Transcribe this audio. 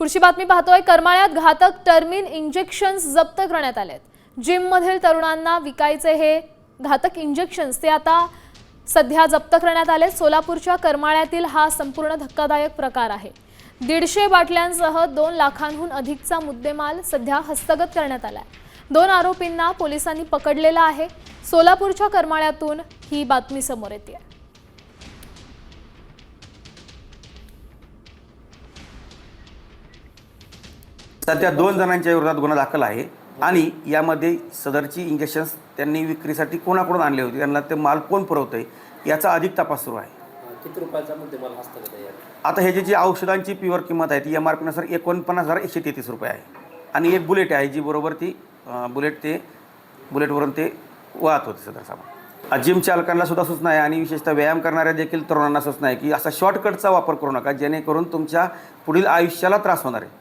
पुढची बातमी पाहतोय। करमाळ्यात घातक टर्मिन इंजेक्शन्स जप्त करण्यात आलेत। जिम मधील तरुणांना विकायचे हे घातक इंजेक्शन्स ते आता सध्या जप्त करण्यात आले। सोलापूरच्या करमाळ्यातील हा संपूर्ण धक्कादायक प्रकार आहे। 150 बाटल्यांसह 2 लाखांहून अधिकचा मुद्देमाल सध्या हस्तगत करण्यात आलाय। 2 आरोपींना पोलिसांनी पकडलेला आहे। सोलापूरच्या करमाळ्यातून ही बातमी समोर येते। सध्या 2 जणांच्या विरोधात गुन्हा दाखल आहे आणि यामध्ये सदरची इंजेक्शन्स त्यांनी विक्रीसाठी कोणाकडून आणले होते, त्यांना ते माल कोण पुरवतंय याचा अधिक तपास सुरू आहे। किती रुपयाचा मुद्देमाल हस्तगत आहे? आता ह्याची जी औषधांची प्युअर किंमत आहे ती MRP नुसार 49,133 रुपये आहे आणि एक बुलेट आहे जी बरोबर ती बुलेटवरून ते वाहत होते सदर सामान। जिम चालकांना सुद्धा सूचना आहे आणि विशेषतः व्यायाम करणाऱ्या देखील तरुणांना सूचना आहे की असा शॉर्टकटचा वापर करू नका जेणेकरून तुमच्या पुढील आयुष्याला त्रास होणार आहे।